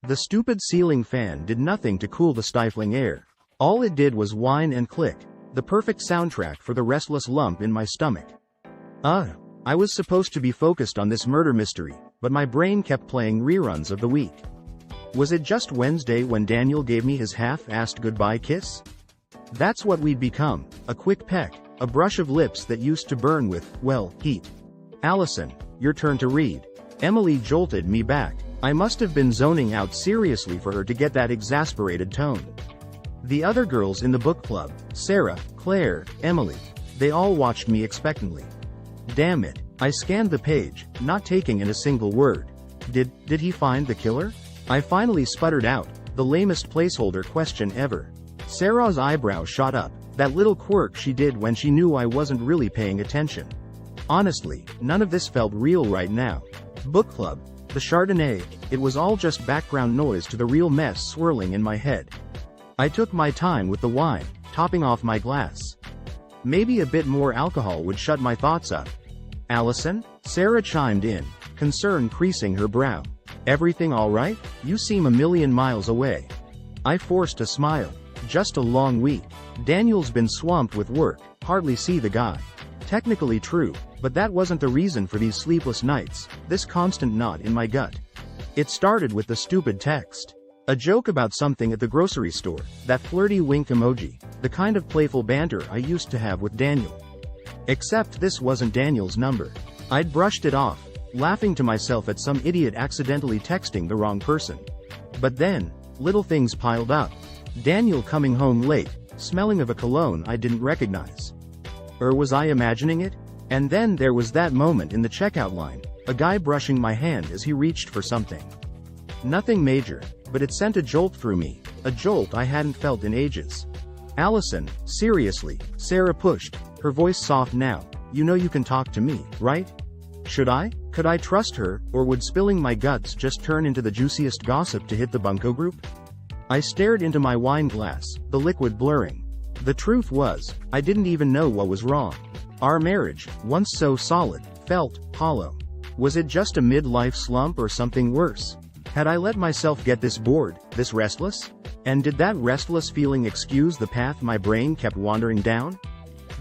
The stupid ceiling fan did nothing to cool the stifling air. All it did was whine and click, the perfect soundtrack for the restless lump in my stomach. I was supposed to be focused on this murder mystery, but my brain kept playing reruns of the week. Was it just Wednesday when Daniel gave me his half-assed goodbye kiss? That's what we'd become, a quick peck, a brush of lips that used to burn with, well, heat. Allison, your turn to read. Emily jolted me back. I must have been zoning out seriously for her to get that exasperated tone. The other girls in the book club, Sarah, Claire, Emily, they all watched me expectantly. Damn it, I scanned the page, not taking in a single word. Did he find the killer? I finally sputtered out, the lamest placeholder question ever. Sarah's eyebrow shot up, that little quirk she did when she knew I wasn't really paying attention. Honestly, none of this felt real right now. Book club, the Chardonnay, it was all just background noise to the real mess swirling in my head. I took my time with the wine, topping off my glass. Maybe a bit more alcohol would shut my thoughts up. Allison? Sarah chimed in, concern creasing her brow. Everything all right? You seem a million miles away. I forced a smile. Just a long week. Daniel's been swamped with work, hardly see the guy. Technically true, but that wasn't the reason for these sleepless nights, this constant knot in my gut. It started with the stupid text. A joke about something at the grocery store, that flirty wink emoji, the kind of playful banter I used to have with Daniel. Except this wasn't Daniel's number. I'd brushed it off, laughing to myself at some idiot accidentally texting the wrong person. But then, little things piled up. Daniel coming home late, smelling of a cologne I didn't recognize. Or was I imagining it? And then there was that moment in the checkout line, a guy brushing my hand as he reached for something. Nothing major, but it sent a jolt through me, a jolt I hadn't felt in ages. Allison, seriously, Sarah pushed, her voice soft now, you know you can talk to me, right? Should I? Could I trust her, or would spilling my guts just turn into the juiciest gossip to hit the bunco group? I stared into my wine glass, the liquid blurring. The truth was, I didn't even know what was wrong. Our marriage, once so solid, felt hollow. Was it just a midlife slump or something worse? Had I let myself get this bored, this restless? And did that restless feeling excuse the path my brain kept wandering down?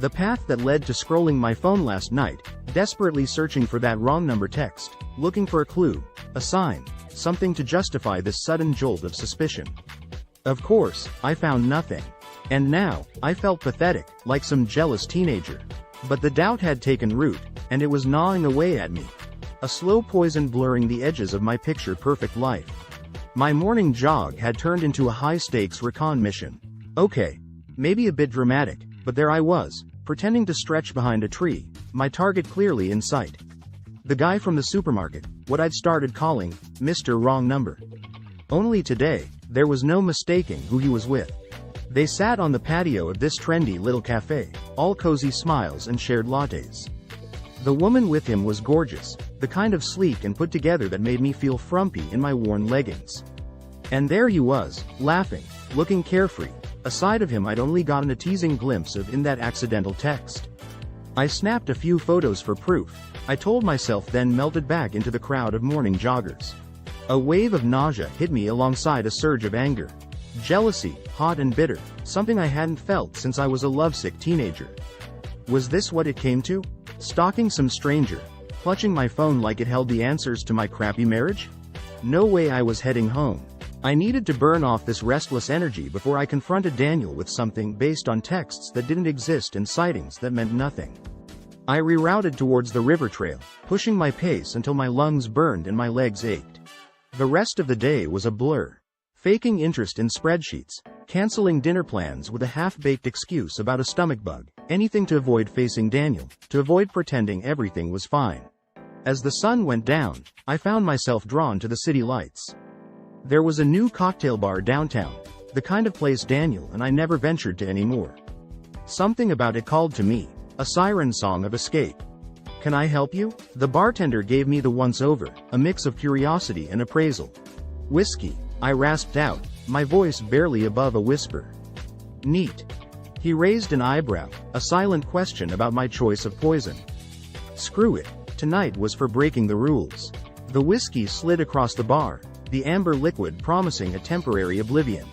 The path that led to scrolling my phone last night, desperately searching for that wrong number text, looking for a clue, a sign, something to justify this sudden jolt of suspicion. Of course, I found nothing. And now, I felt pathetic, like some jealous teenager. But the doubt had taken root, and it was gnawing away at me. A slow poison blurring the edges of my picture-perfect life. My morning jog had turned into a high-stakes recon mission. Okay, maybe a bit dramatic, but there I was, pretending to stretch behind a tree, my target clearly in sight. The guy from the supermarket, what I'd started calling, Mr. Wrong Number. Only today, there was no mistaking who he was with. They sat on the patio of this trendy little cafe, all cozy smiles and shared lattes. The woman with him was gorgeous, the kind of sleek and put together that made me feel frumpy in my worn leggings. And there he was, laughing, looking carefree, a side of him I'd only gotten a teasing glimpse of in that accidental text. I snapped a few photos for proof, I told myself, then melted back into the crowd of morning joggers. A wave of nausea hit me alongside a surge of anger. Jealousy, hot and bitter, something I hadn't felt since I was a lovesick teenager. Was this what it came to? Stalking some stranger, clutching my phone like it held the answers to my crappy marriage? No way. I was heading home. I needed to burn off this restless energy before I confronted Daniel with something based on texts that didn't exist and sightings that meant nothing. I rerouted towards the river trail, pushing my pace until my lungs burned and my legs ached. The rest of the day was a blur. Faking interest in spreadsheets, canceling dinner plans with a half-baked excuse about a stomach bug, anything to avoid facing Daniel, to avoid pretending everything was fine. As the sun went down, I found myself drawn to the city lights. There was a new cocktail bar downtown, the kind of place Daniel and I never ventured to anymore. Something about it called to me, a siren song of escape. Can I help you? The bartender gave me the once-over, a mix of curiosity and appraisal. Whiskey, I rasped out, my voice barely above a whisper. Neat. He raised an eyebrow, a silent question about my choice of poison. Screw it, tonight was for breaking the rules. The whiskey slid across the bar, the amber liquid promising a temporary oblivion.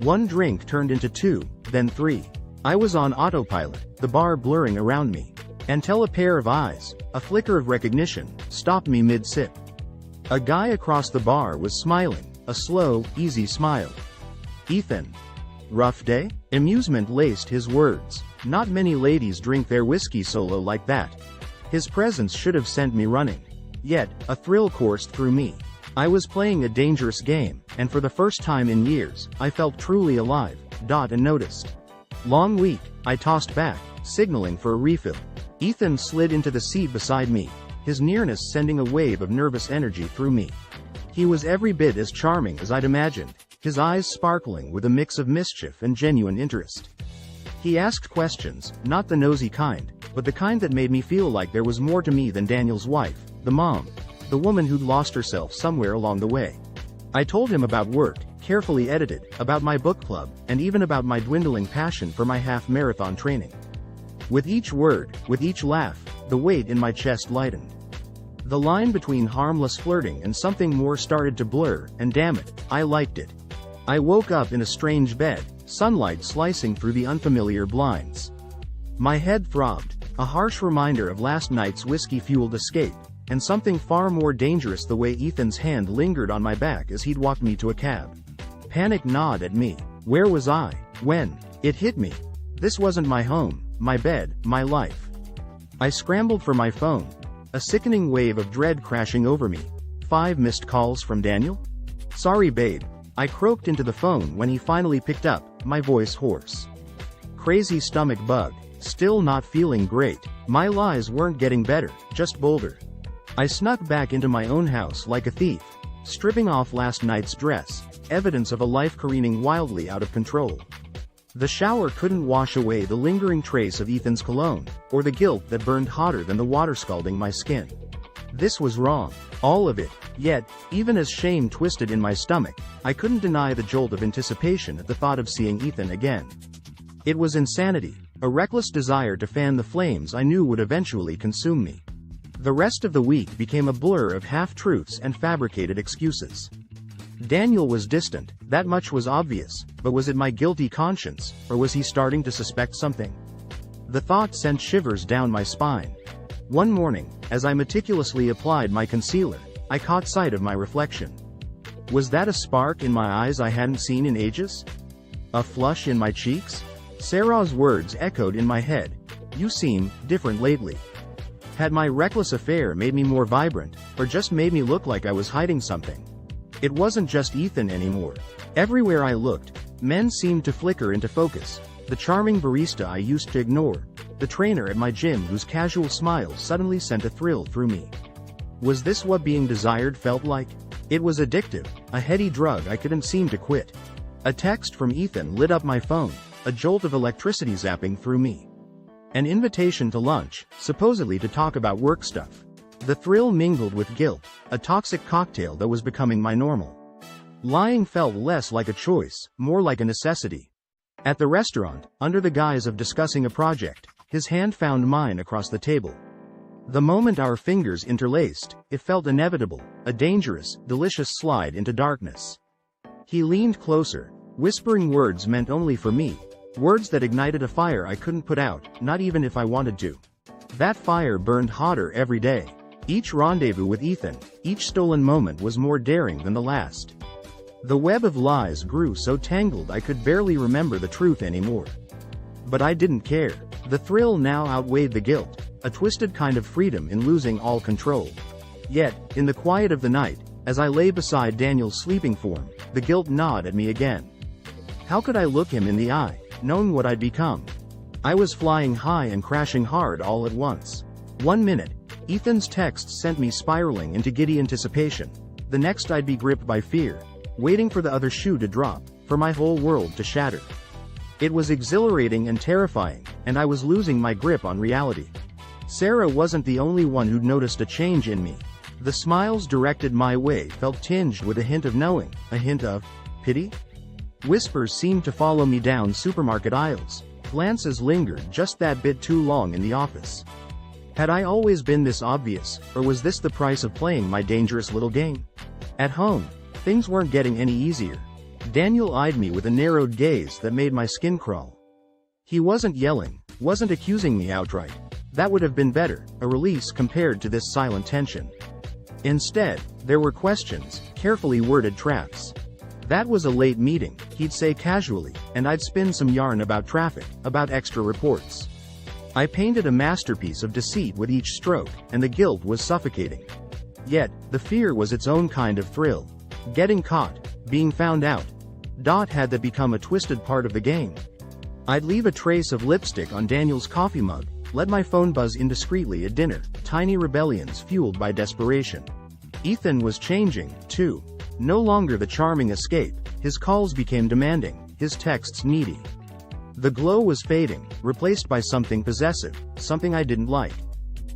One drink turned into 2, then 3. I was on autopilot, the bar blurring around me. Until a pair of eyes, a flicker of recognition, stopped me mid-sip. A guy across the bar was smiling, a slow, easy smile. "Ethan. Rough day?" Amusement laced his words. Not many ladies drink their whiskey solo like that. His presence should have sent me running. Yet, a thrill coursed through me. I was playing a dangerous game, and for the first time in years, I felt truly alive, and noticed. Long week, I tossed back, signaling for a refill. Ethan slid into the seat beside me, his nearness sending a wave of nervous energy through me. He was every bit as charming as I'd imagined, his eyes sparkling with a mix of mischief and genuine interest. He asked questions, not the nosy kind, but the kind that made me feel like there was more to me than Daniel's wife, the mom, the woman who'd lost herself somewhere along the way. I told him about work, carefully edited, about my book club, and even about my dwindling passion for my half-marathon training. With each word, with each laugh, the weight in my chest lightened. The line between harmless flirting and something more started to blur, and damn it, I liked it. I woke up in a strange bed, sunlight slicing through the unfamiliar blinds. My head throbbed, a harsh reminder of last night's whiskey-fueled escape, and something far more dangerous, the way Ethan's hand lingered on my back as he'd walked me to a cab. Panic gnawed at me. Where was I? When? It hit me. This wasn't my home, my bed, my life. I scrambled for my phone. A sickening wave of dread crashing over me. 5 missed calls from Daniel? "Sorry babe." I croaked into the phone when he finally picked up, my voice hoarse. Crazy stomach bug. Still not feeling great. My lies weren't getting better, just bolder. I snuck back into my own house like a thief, stripping off last night's dress, evidence of a life careening wildly out of control. The shower couldn't wash away the lingering trace of Ethan's cologne, or the guilt that burned hotter than the water scalding my skin. This was wrong. All of it. Yet, even as shame twisted in my stomach, I couldn't deny the jolt of anticipation at the thought of seeing Ethan again. It was insanity, a reckless desire to fan the flames I knew would eventually consume me. The rest of the week became a blur of half-truths and fabricated excuses. Daniel was distant, that much was obvious, but was it my guilty conscience, or was he starting to suspect something? The thought sent shivers down my spine. One morning, as I meticulously applied my concealer, I caught sight of my reflection. Was that a spark in my eyes I hadn't seen in ages? A flush in my cheeks? Sarah's words echoed in my head. "You seem different lately." Had my reckless affair made me more vibrant, or just made me look like I was hiding something? It wasn't just Ethan anymore. Everywhere I looked, men seemed to flicker into focus. The charming barista I used to ignore, the trainer at my gym whose casual smile suddenly sent a thrill through me. Was this what being desired felt like? It was addictive, a heady drug I couldn't seem to quit. A text from Ethan lit up my phone, a jolt of electricity zapping through me. An invitation to lunch, supposedly to talk about work stuff. The thrill mingled with guilt, a toxic cocktail that was becoming my normal. Lying felt less like a choice, more like a necessity. At the restaurant, under the guise of discussing a project, his hand found mine across the table. The moment our fingers interlaced, it felt inevitable, a dangerous, delicious slide into darkness. He leaned closer, whispering words meant only for me, words that ignited a fire I couldn't put out, not even if I wanted to. That fire burned hotter every day. Each rendezvous with Ethan, each stolen moment was more daring than the last. The web of lies grew so tangled I could barely remember the truth anymore. But I didn't care. The thrill now outweighed the guilt, a twisted kind of freedom in losing all control. Yet, in the quiet of the night, as I lay beside Daniel's sleeping form, the guilt gnawed at me again. How could I look him in the eye, knowing what I'd become? I was flying high and crashing hard all at once. 1 minute, Ethan's text sent me spiraling into giddy anticipation. The next I'd be gripped by fear, waiting for the other shoe to drop, for my whole world to shatter. It was exhilarating and terrifying, and I was losing my grip on reality. Sarah wasn't the only one who'd noticed a change in me. The smiles directed my way felt tinged with a hint of knowing, a hint of pity. Whispers seemed to follow me down supermarket aisles. Glances lingered just that bit too long in the office. Had I always been this obvious, or was this the price of playing my dangerous little game? At home, Things weren't getting any easier. Daniel eyed me with a narrowed gaze that made my skin crawl. He wasn't yelling, wasn't accusing me outright. That would have been better, a release compared to this silent tension. Instead, there were questions, carefully worded traps. That was a late meeting, he'd say casually, and I'd spin some yarn about traffic, about extra reports. I painted a masterpiece of deceit with each stroke, and the guilt was suffocating. Yet, the fear was its own kind of thrill. Getting caught, being found out. Had that become a twisted part of the game? I'd leave a trace of lipstick on Daniel's coffee mug, let my phone buzz indiscreetly at dinner, tiny rebellions fueled by desperation. Ethan was changing, too. No longer the charming escape, his calls became demanding, his texts needy. The glow was fading, replaced by something possessive, something I didn't like.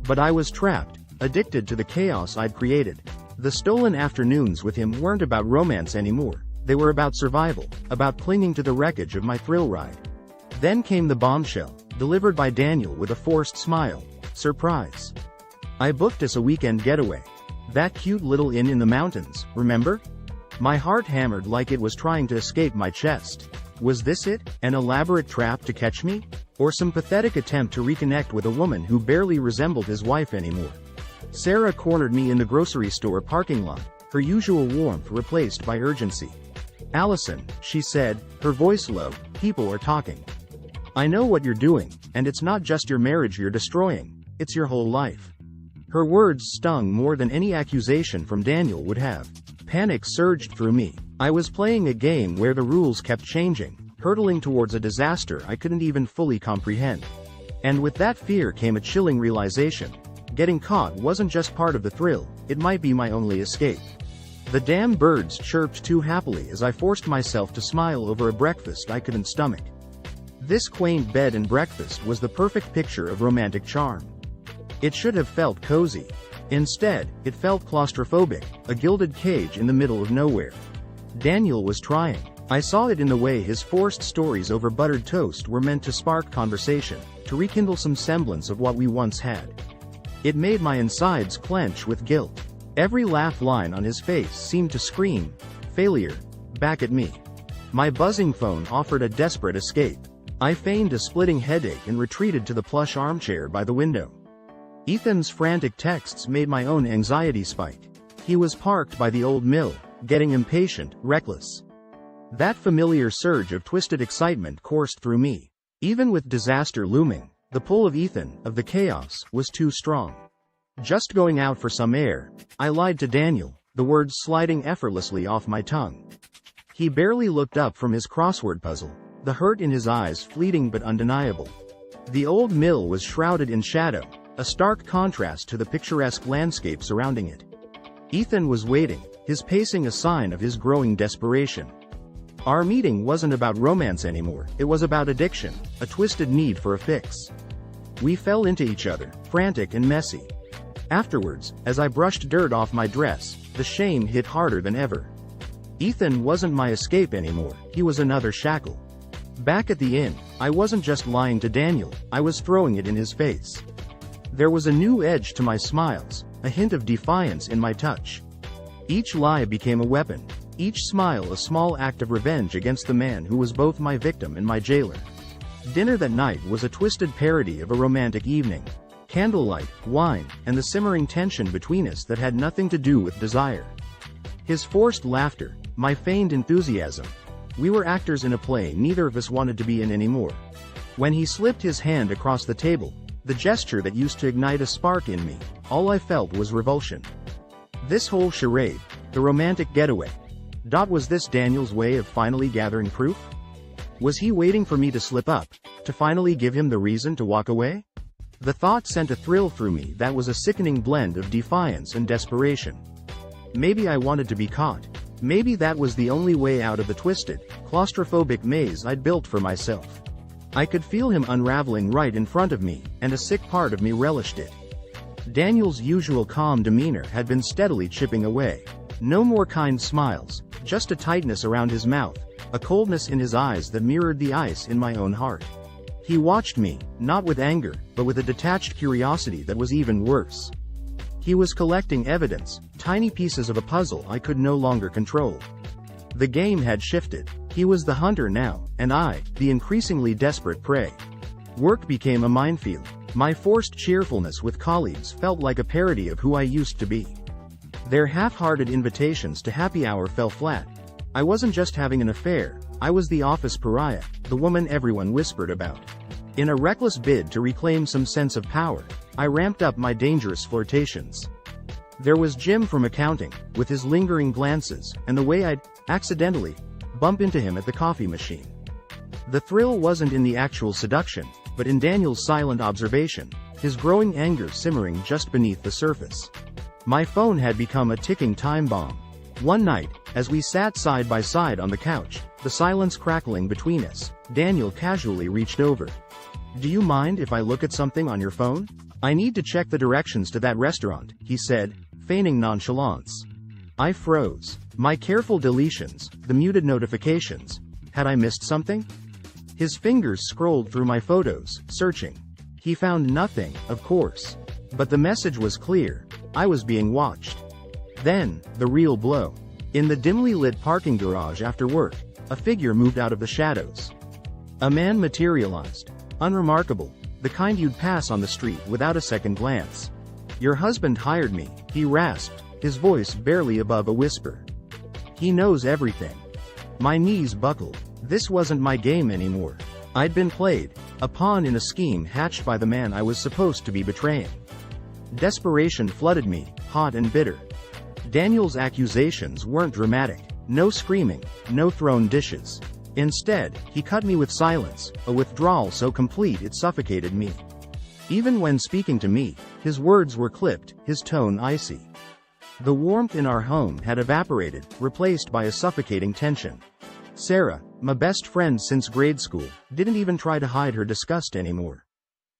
But I was trapped, addicted to the chaos I'd created. The stolen afternoons with him weren't about romance anymore, they were about survival, about clinging to the wreckage of my thrill ride. Then came the bombshell, delivered by Daniel with a forced smile. Surprise. I booked us a weekend getaway. That cute little inn in the mountains, remember? My heart hammered like it was trying to escape my chest. Was this it, an elaborate trap to catch me? Or some pathetic attempt to reconnect with a woman who barely resembled his wife anymore? Sarah cornered me in the grocery store parking lot, her usual warmth replaced by urgency. "Allison," she said, her voice low, "people are talking. I know what you're doing, and it's not just your marriage you're destroying, it's your whole life." Her words stung more than any accusation from Daniel would have. Panic surged through me. I was playing a game where the rules kept changing, hurtling towards a disaster I couldn't even fully comprehend. And with that fear came a chilling realization. Getting caught wasn't just part of the thrill, it might be my only escape. The damn birds chirped too happily as I forced myself to smile over a breakfast I couldn't stomach. This quaint bed and breakfast was the perfect picture of romantic charm. It should have felt cozy. Instead, it felt claustrophobic, a gilded cage in the middle of nowhere. Daniel was trying. I saw it in the way his forced stories over buttered toast were meant to spark conversation, to rekindle some semblance of what we once had. It made my insides clench with guilt. Every laugh line on his face seemed to scream, failure, back at me. My buzzing phone offered a desperate escape. I feigned a splitting headache and retreated to the plush armchair by the window. Ethan's frantic texts made my own anxiety spike. He was parked by the old mill, getting impatient, reckless. That familiar surge of twisted excitement coursed through me. Even with disaster looming, the pull of Ethan, of the chaos, was too strong. Just going out for some air, I lied to Daniel, the words sliding effortlessly off my tongue. He barely looked up from his crossword puzzle, the hurt in his eyes fleeting but undeniable. The old mill was shrouded in shadow, a stark contrast to the picturesque landscape surrounding it. Ethan was waiting, his pacing a sign of his growing desperation. Our meeting wasn't about romance anymore, it was about addiction, a twisted need for a fix. We fell into each other, frantic and messy. Afterwards, as I brushed dirt off my dress, the shame hit harder than ever. Ethan wasn't my escape anymore, he was another shackle. Back at the inn, I wasn't just lying to Daniel, I was throwing it in his face. There was a new edge to my smiles, a hint of defiance in my touch. Each lie became a weapon, each smile a small act of revenge against the man who was both my victim and my jailer. Dinner that night was a twisted parody of a romantic evening. Candlelight, wine, and the simmering tension between us that had nothing to do with desire. His forced laughter, my feigned enthusiasm. We were actors in a play neither of us wanted to be in anymore. When he slipped his hand across the table, the gesture that used to ignite a spark in me, all I felt was revulsion. This whole charade, the romantic getaway. Was this Daniel's way of finally gathering proof? Was he waiting for me to slip up, to finally give him the reason to walk away? The thought sent a thrill through me that was a sickening blend of defiance and desperation. Maybe I wanted to be caught. Maybe that was the only way out of the twisted, claustrophobic maze I'd built for myself. I could feel him unraveling right in front of me, and a sick part of me relished it. Daniel's usual calm demeanor had been steadily chipping away. No more kind smiles, just a tightness around his mouth, a coldness in his eyes that mirrored the ice in my own heart. He watched me, not with anger, but with a detached curiosity that was even worse. He was collecting evidence, tiny pieces of a puzzle I could no longer control. The game had shifted. He was the hunter now, and I, the increasingly desperate prey. Work became a minefield. My forced cheerfulness with colleagues felt like a parody of who I used to be. Their half-hearted invitations to happy hour fell flat. I wasn't just having an affair, I was the office pariah, the woman everyone whispered about. In a reckless bid to reclaim some sense of power, I ramped up my dangerous flirtations. There was Jim from accounting, with his lingering glances, and the way I'd, accidentally, bump into him at the coffee machine. The thrill wasn't in the actual seduction, but in Daniel's silent observation, his growing anger simmering just beneath the surface. My phone had become a ticking time bomb. One night, as we sat side by side on the couch, the silence crackling between us, Daniel casually reached over. "Do you mind if I look at something on your phone? I need to check the directions to that restaurant," he said, feigning nonchalance. I froze. My careful deletions, the muted notifications. Had I missed something? His fingers scrolled through my photos, searching. He found nothing, of course. But the message was clear. I was being watched. Then, the real blow. In the dimly lit parking garage after work, a figure moved out of the shadows. A man materialized. Unremarkable. The kind you'd pass on the street without a second glance. "Your husband hired me," he rasped, his voice barely above a whisper. "He knows everything." My knees buckled. This wasn't my game anymore. I'd been played, a pawn in a scheme hatched by the man I was supposed to be betraying. Desperation flooded me, hot and bitter. Daniel's accusations weren't dramatic. No screaming, no thrown dishes. Instead, he cut me with silence, a withdrawal so complete it suffocated me. Even when speaking to me, his words were clipped, his tone icy. The warmth in our home had evaporated, replaced by a suffocating tension. Sarah, my best friend since grade school, didn't even try to hide her disgust anymore.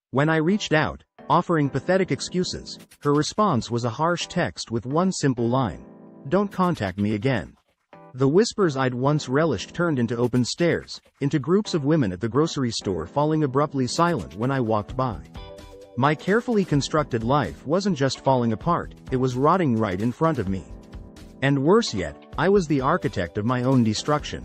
When I reached out, offering pathetic excuses, her response was a harsh text with one simple line: "Don't contact me again." The whispers I'd once relished turned into open stares, into groups of women at the grocery store falling abruptly silent when I walked by. My carefully constructed life wasn't just falling apart, it was rotting right in front of me. And worse yet, I was the architect of my own destruction.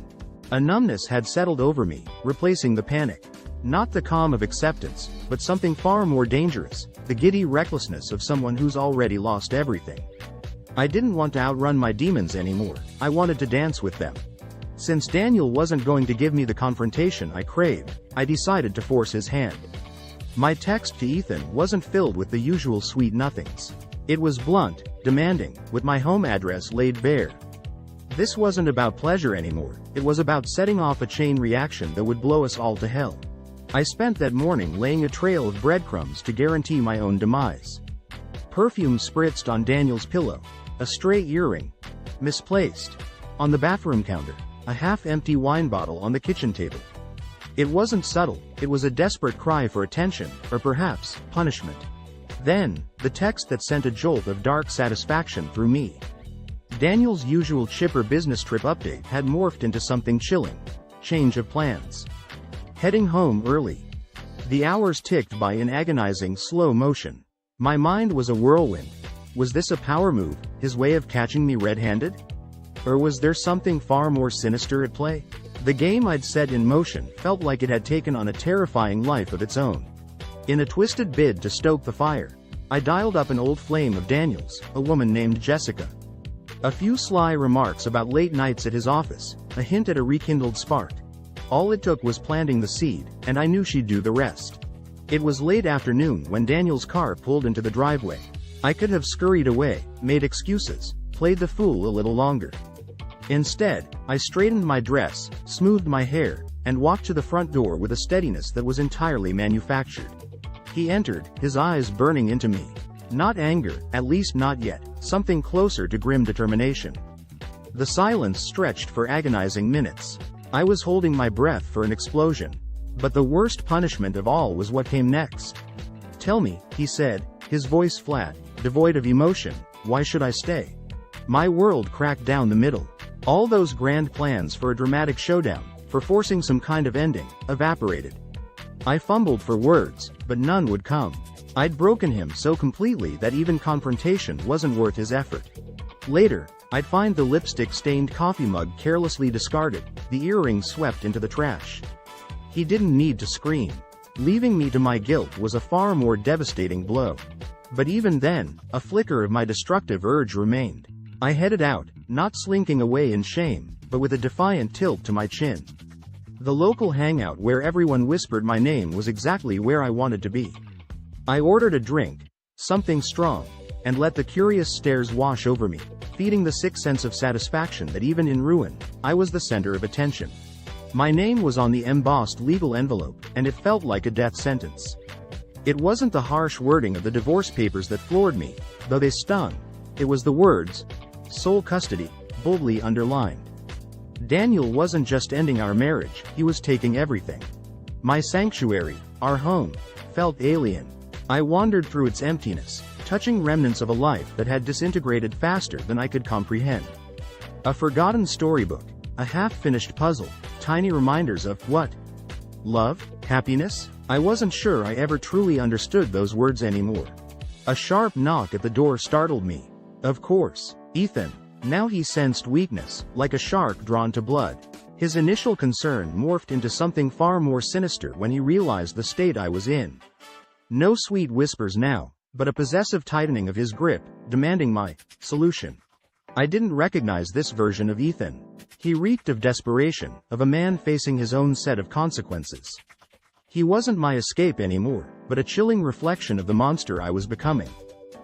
A numbness had settled over me, replacing the panic. Not the calm of acceptance, but something far more dangerous, the giddy recklessness of someone who's already lost everything. I didn't want to outrun my demons anymore, I wanted to dance with them. Since Daniel wasn't going to give me the confrontation I craved, I decided to force his hand. My text to Ethan wasn't filled with the usual sweet nothings. It was blunt, demanding, with my home address laid bare. This wasn't about pleasure anymore, it was about setting off a chain reaction that would blow us all to hell. I spent that morning laying a trail of breadcrumbs to guarantee my own demise. Perfume spritzed on Daniel's pillow. A stray earring. Misplaced. On the bathroom counter. A half-empty wine bottle on the kitchen table. It wasn't subtle, it was a desperate cry for attention, or perhaps, punishment. Then, the text that sent a jolt of dark satisfaction through me. Daniel's usual chipper business trip update had morphed into something chilling. Change of plans. Heading home early. The hours ticked by in agonizing slow motion. My mind was a whirlwind. Was this a power move, his way of catching me red-handed? Or was there something far more sinister at play? The game I'd set in motion felt like it had taken on a terrifying life of its own. In a twisted bid to stoke the fire, I dialed up an old flame of Daniel's, a woman named Jessica. A few sly remarks about late nights at his office, a hint at a rekindled spark. All it took was planting the seed, and I knew she'd do the rest. It was late afternoon when Daniel's car pulled into the driveway. I could have scurried away, made excuses, played the fool a little longer. Instead, I straightened my dress, smoothed my hair, and walked to the front door with a steadiness that was entirely manufactured. He entered, his eyes burning into me. Not anger, at least not yet, something closer to grim determination. The silence stretched for agonizing minutes. I was holding my breath for an explosion. But the worst punishment of all was what came next. "Tell me," he said, his voice flat, devoid of emotion, "why should I stay?" My world cracked down the middle. All those grand plans for a dramatic showdown, for forcing some kind of ending, evaporated. I fumbled for words, but none would come. I'd broken him so completely that even confrontation wasn't worth his effort. Later, I'd find the lipstick-stained coffee mug carelessly discarded, the earrings swept into the trash. He didn't need to scream. Leaving me to my guilt was a far more devastating blow. But even then, a flicker of my destructive urge remained. I headed out, not slinking away in shame, but with a defiant tilt to my chin. The local hangout where everyone whispered my name was exactly where I wanted to be. I ordered a drink, something strong, and let the curious stares wash over me, feeding the sick sense of satisfaction that even in ruin, I was the center of attention. My name was on the embossed legal envelope, and it felt like a death sentence. It wasn't the harsh wording of the divorce papers that floored me, though they stung. It was the words, sole custody, boldly underlined. Daniel wasn't just ending our marriage, he was taking everything. My sanctuary, our home, felt alien. I wandered through its emptiness, touching remnants of a life that had disintegrated faster than I could comprehend. A forgotten storybook, a half-finished puzzle, tiny reminders of what? Love? Happiness? I wasn't sure I ever truly understood those words anymore. A sharp knock at the door startled me. Of course, Ethan. Now he sensed weakness, like a shark drawn to blood. His initial concern morphed into something far more sinister when he realized the state I was in. No sweet whispers now, but a possessive tightening of his grip, demanding my solution. I didn't recognize this version of Ethan. He reeked of desperation, of a man facing his own set of consequences. He wasn't my escape anymore, but a chilling reflection of the monster I was becoming.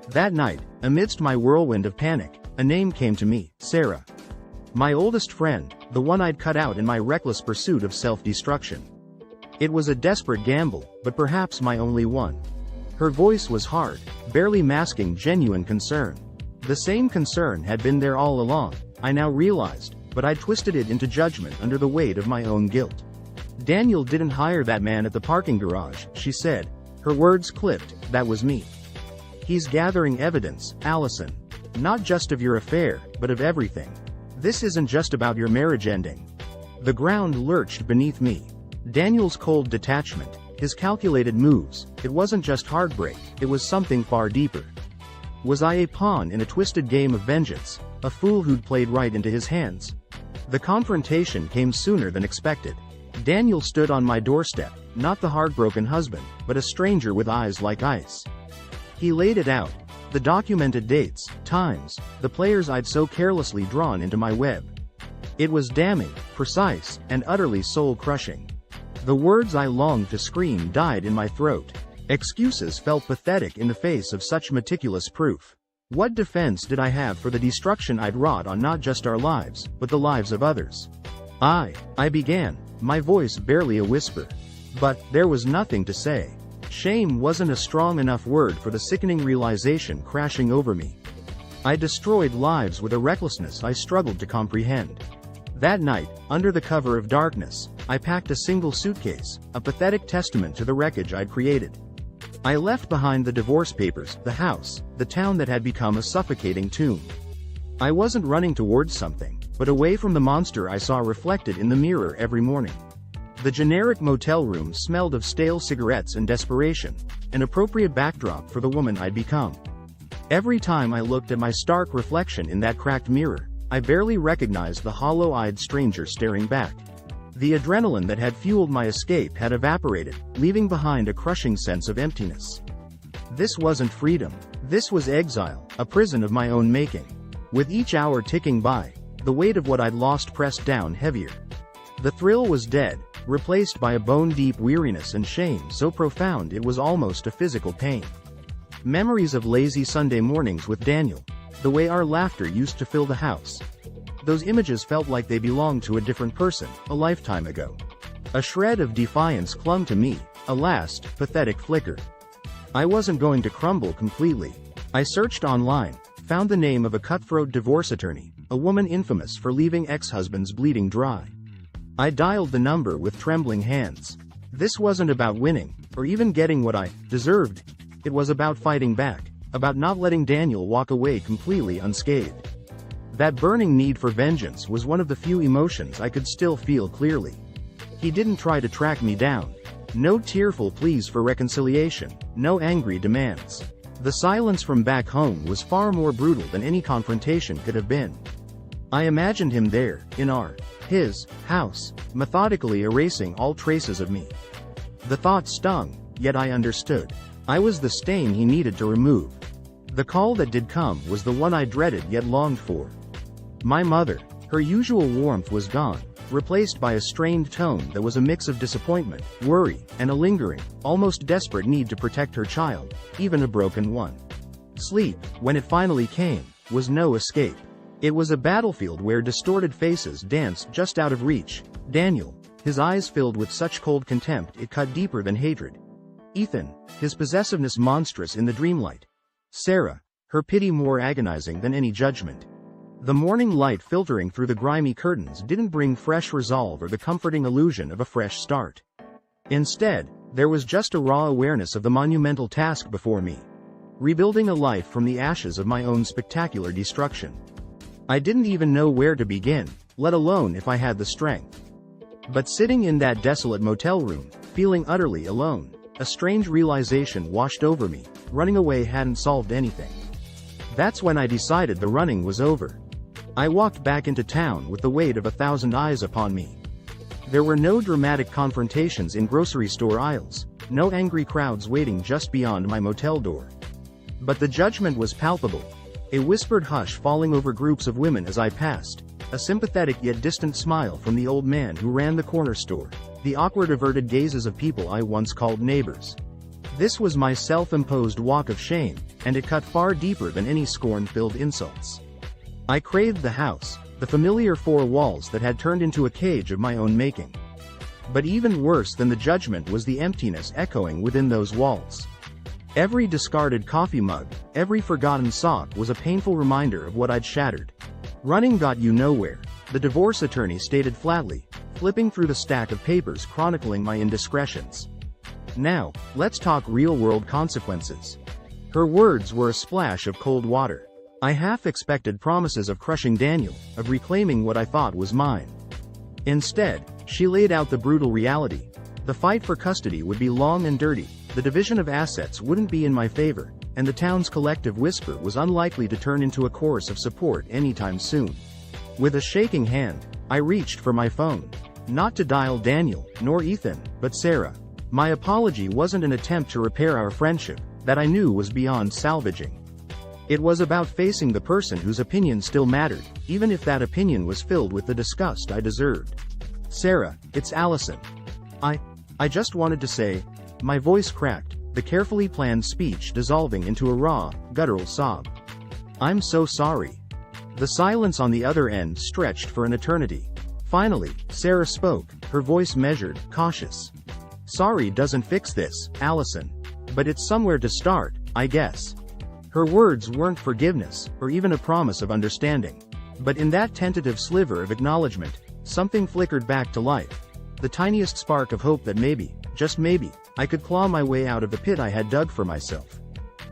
That night, amidst my whirlwind of panic, a name came to me, Sarah. My oldest friend, the one I'd cut out in my reckless pursuit of self-destruction. It was a desperate gamble, but perhaps my only one. Her voice was hard, barely masking genuine concern. The same concern had been there all along, I now realized, but I'd twisted it into judgment under the weight of my own guilt. Daniel didn't hire that man at the parking garage, she said. Her words clipped, that was me. He's gathering evidence, Allison. Not just of your affair, but of everything. This isn't just about your marriage ending. The ground lurched beneath me. Daniel's cold detachment, his calculated moves, it wasn't just heartbreak, it was something far deeper. Was I a pawn in a twisted game of vengeance, a fool who'd played right into his hands? The confrontation came sooner than expected. Daniel stood on my doorstep, not the heartbroken husband, but a stranger with eyes like ice. He laid it out. The documented dates, times, the players I'd so carelessly drawn into my web. It was damning, precise, and utterly soul-crushing. The words I longed to scream died in my throat. Excuses felt pathetic in the face of such meticulous proof. What defense did I have for the destruction I'd wrought on not just our lives, but the lives of others? I began, my voice barely a whisper. But there was nothing to say. Shame wasn't a strong enough word for the sickening realization crashing over me. I destroyed lives with a recklessness I struggled to comprehend. That night, under the cover of darkness, I packed a single suitcase, a pathetic testament to the wreckage I'd created. I left behind the divorce papers, the house, the town that had become a suffocating tomb. I wasn't running towards something, but away from the monster I saw reflected in the mirror every morning. The generic motel room smelled of stale cigarettes and desperation, an appropriate backdrop for the woman I'd become. Every time I looked at my stark reflection in that cracked mirror, I barely recognized the hollow-eyed stranger staring back. The adrenaline that had fueled my escape had evaporated, leaving behind a crushing sense of emptiness. This wasn't freedom. This was exile, a prison of my own making. With each hour ticking by, the weight of what I'd lost pressed down heavier. The thrill was dead, replaced by a bone-deep weariness and shame so profound it was almost a physical pain. Memories of lazy Sunday mornings with Daniel, the way our laughter used to fill the house. Those images felt like they belonged to a different person, a lifetime ago. A shred of defiance clung to me, a last, pathetic flicker. I wasn't going to crumble completely. I searched online, found the name of a cutthroat divorce attorney, a woman infamous for leaving ex-husbands bleeding dry. I dialed the number with trembling hands. This wasn't about winning, or even getting what I deserved. It was about fighting back, about not letting Daniel walk away completely unscathed. That burning need for vengeance was one of the few emotions I could still feel clearly. He didn't try to track me down. No tearful pleas for reconciliation, no angry demands. The silence from back home was far more brutal than any confrontation could have been. I imagined him there, in his house, methodically erasing all traces of me. The thought stung, yet I understood. I was the stain he needed to remove. The call that did come was the one I dreaded yet longed for. My mother. Her usual warmth was gone, replaced by a strained tone that was a mix of disappointment, worry, and a lingering, almost desperate need to protect her child, even a broken one. Sleep, when it finally came, was no escape. It was a battlefield where distorted faces danced just out of reach. Daniel, his eyes filled with such cold contempt it cut deeper than hatred. Ethan, his possessiveness monstrous in the dreamlight. Sarah, her pity more agonizing than any judgment. The morning light filtering through the grimy curtains didn't bring fresh resolve or the comforting illusion of a fresh start. Instead, there was just a raw awareness of the monumental task before me. Rebuilding a life from the ashes of my own spectacular destruction. I didn't even know where to begin, let alone if I had the strength. But sitting in that desolate motel room, feeling utterly alone, a strange realization washed over me. Running away hadn't solved anything. That's when I decided the running was over. I walked back into town with the weight of 1,000 eyes upon me. There were no dramatic confrontations in grocery store aisles, no angry crowds waiting just beyond my motel door. But the judgment was palpable. A whispered hush falling over groups of women as I passed, a sympathetic yet distant smile from the old man who ran the corner store, the awkward averted gazes of people I once called neighbors. This was my self-imposed walk of shame, and it cut far deeper than any scorn-filled insults. I craved the house, the familiar four walls that had turned into a cage of my own making. But even worse than the judgment was the emptiness echoing within those walls. Every discarded coffee mug, every forgotten sock was a painful reminder of what I'd shattered. Running got you nowhere, the divorce attorney stated flatly, flipping through the stack of papers chronicling my indiscretions. Now, let's talk real-world consequences. Her words were a splash of cold water. I half expected promises of crushing Daniel, of reclaiming what I thought was mine. Instead, she laid out the brutal reality. The fight for custody would be long and dirty, the division of assets wouldn't be in my favor, and the town's collective whisper was unlikely to turn into a chorus of support anytime soon. With a shaking hand, I reached for my phone. Not to dial Daniel, nor Ethan, but Sarah. My apology wasn't an attempt to repair our friendship, that I knew was beyond salvaging. It was about facing the person whose opinion still mattered, even if that opinion was filled with the disgust I deserved. Sarah, it's Allison. I just wanted to say, my voice cracked, the carefully planned speech dissolving into a raw, guttural sob. I'm so sorry. The silence on the other end stretched for an eternity. Finally, Sarah spoke, her voice measured, cautious. Sorry doesn't fix this, Allison. But it's somewhere to start, I guess. Her words weren't forgiveness, or even a promise of understanding. But in that tentative sliver of acknowledgement, something flickered back to life. The tiniest spark of hope that maybe, just maybe, I could claw my way out of the pit I had dug for myself.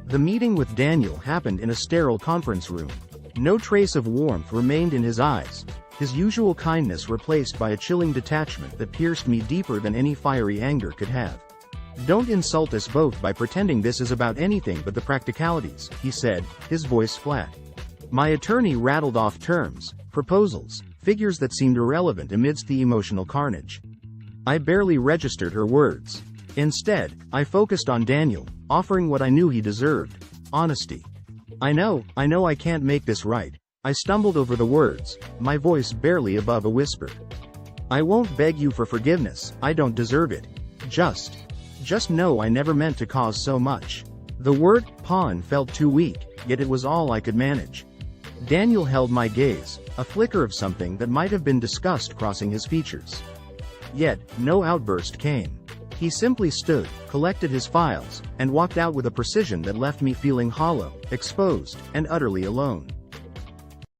The meeting with Daniel happened in a sterile conference room. No trace of warmth remained in his eyes, his usual kindness replaced by a chilling detachment that pierced me deeper than any fiery anger could have. Don't insult us both by pretending this is about anything but the practicalities, he said, his voice flat. My attorney rattled off terms, proposals, figures that seemed irrelevant amidst the emotional carnage. I barely registered her words. Instead, I focused on Daniel, offering what I knew he deserved: honesty. I know I can't make this right. I stumbled over the words, my voice barely above a whisper. I won't beg you for forgiveness, I don't deserve it. Just know I never meant to cause so much. The word pawn felt too weak, yet it was all I could manage. Daniel held my gaze, a flicker of something that might have been disgust crossing his features. Yet, no outburst came. He simply stood, collected his files, and walked out with a precision that left me feeling hollow, exposed, and utterly alone.